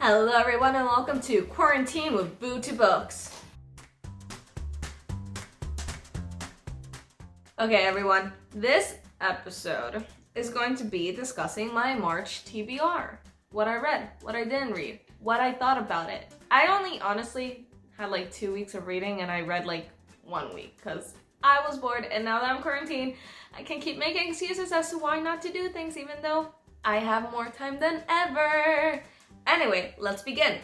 Hello everyone and welcome to Quarantine with Boo2Books. Okay everyone, this episode is going to be discussing my March TBR. What I read, what I didn't read, what I thought about it. I only honestly had like 2 weeks of reading and I read like 1 week because I was bored, and now that I'm quarantined, I can keep making excuses as to why not to do things even though I have more time than ever. Anyway, let's begin.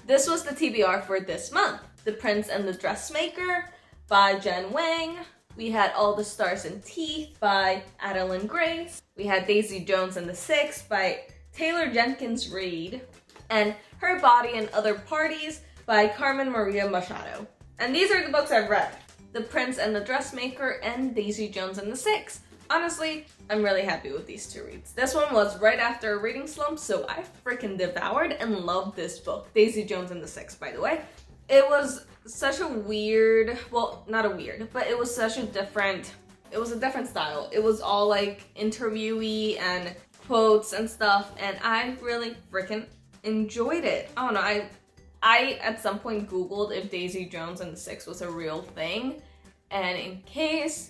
This was the TBR for this month. The Prince and the Dressmaker by Jen Wang. We had All the Stars and Teeth by Adeline Grace. We had Daisy Jones and the Six by Taylor Jenkins Reid. And Her Body and Other Parties by Carmen Maria Machado. And these are the books I've read. The Prince and the Dressmaker and Daisy Jones and the Six. Honestly, I'm really happy with these two reads. This one was right after a reading slump, so I freaking devoured and loved this book. Daisy Jones and the Six, by the way. It was such a weird, well, not a weird, but it was such a different, it was a different style. It was all like interviewee and quotes and stuff, and I really freaking enjoyed it. I don't know, I at some point Googled if Daisy Jones and the Six was a real thing, and in case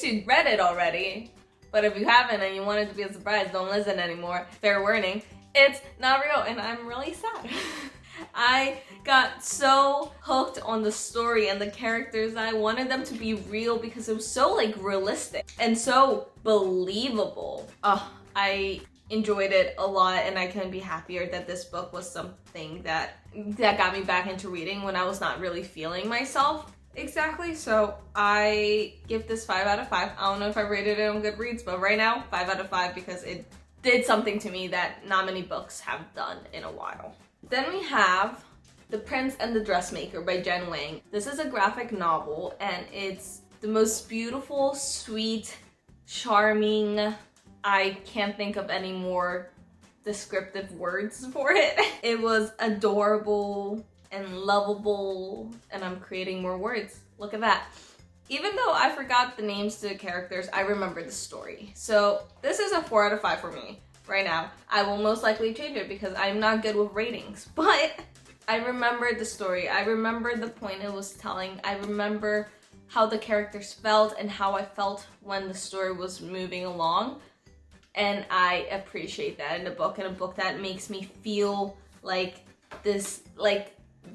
you read it already, but if you haven't and you wanted to be a surprise, don't listen anymore. Fair warning, it's not real, and I'm really sad. I got so hooked on the story and the characters that I wanted them to be real because it was so like realistic and so believable. I enjoyed it a lot, and I couldn't be happier that this book was something that got me back into reading when I was not really feeling myself. Exactly, so I give this 5 out of 5. I don't know if I rated it on Goodreads, but right now, 5 out of 5 because it did something to me that not many books have done in a while. Then we have The Prince and the Dressmaker by Jen Wang. This is a graphic novel, and it's the most beautiful, sweet, charming, I can't think of any more descriptive words for it. It was adorable and lovable, and I'm creating more words. Look at that. Even though I forgot the names to the characters, I remember the story. So this is a 4 out of 5 for me right now. I will most likely change it because I'm not good with ratings, but I remember the story. I remember the point it was telling. I remember how the characters felt and how I felt when the story was moving along. And I appreciate that in a book that makes me feel like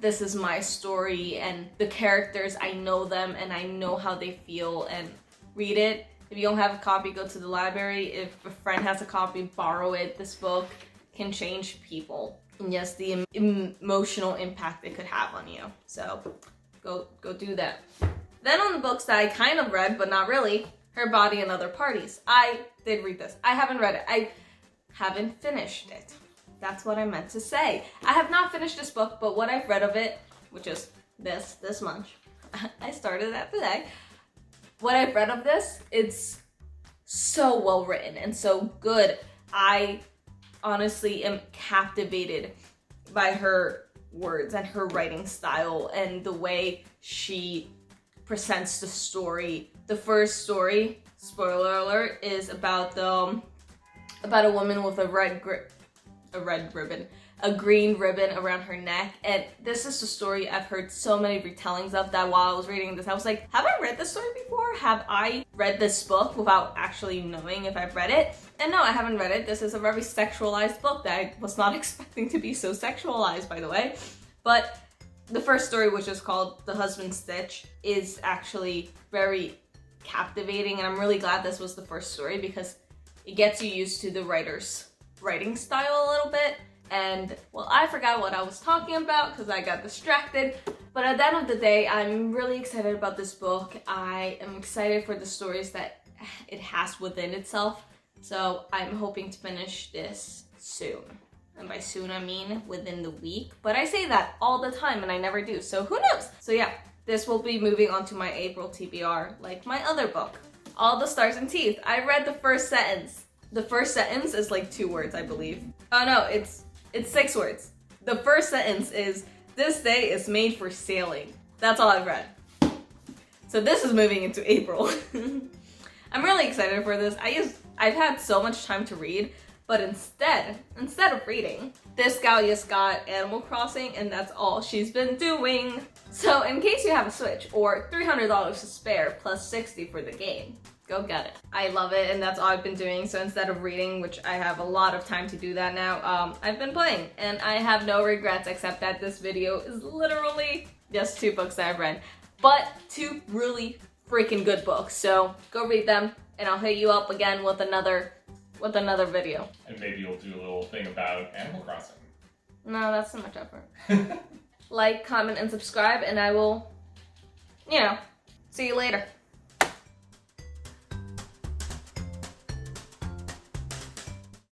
this is my story, and the characters, I know them and I know how they feel, and read it. If you don't have a copy, go to the library. If a friend has a copy, borrow it. This book can change people, and yes, the emotional impact it could have on you. So go do that. Then on the books that I kind of read, but not really, Her Body and Other Parties. I did read this. I haven't read it. I haven't finished it. That's what I meant to say. I have not finished this book, but what I've read of it, which is this month, I started that today. What I've read of this, it's so well written and so good. I honestly am captivated by her words and her writing style and the way she presents the story. The first story, spoiler alert, is about a woman with a green ribbon around her neck, and this is a story I've heard so many retellings of that while I was reading this I was like, have I read this story before? Have I read this book without actually knowing if I've read it? And no, I haven't read it. This is a very sexualized book that I was not expecting to be so sexualized, by the way. But the first story, which is called The Husband's Stitch, is actually very captivating, and I'm really glad this was the first story because it gets you used to the writer's writing style a little bit. And well, I forgot what I was talking about because I got distracted, but at the end of the day, I'm really excited about this book. I am excited for the stories that it has within itself, so I'm hoping to finish this soon. And by soon I mean within the week, but I say that all the time and I never do, so who knows? So yeah, this will be moving on to my April TBR like my other book, All the Stars and Teeth. I read the first sentence. The first sentence is like 2 words, I believe. Oh no, it's 6 words. The first sentence is, "This day is made for sailing." That's all I've read. So this is moving into April. I'm really excited for this. I've had so much time to read, But instead of reading, this gal just got Animal Crossing and that's all she's been doing. So in case you have a Switch or $300 to spare plus $60 for the game, go get it. I love it and that's all I've been doing. So instead of reading, which I have a lot of time to do that now, I've been playing and I have no regrets except that this video is literally just 2 books that I've read, but 2 really freaking good books. So go read them and I'll hit you up again with another video. And maybe you'll do a little thing about Animal Crossing. No, that's too much effort. Like, comment, and subscribe, and I will, see you later.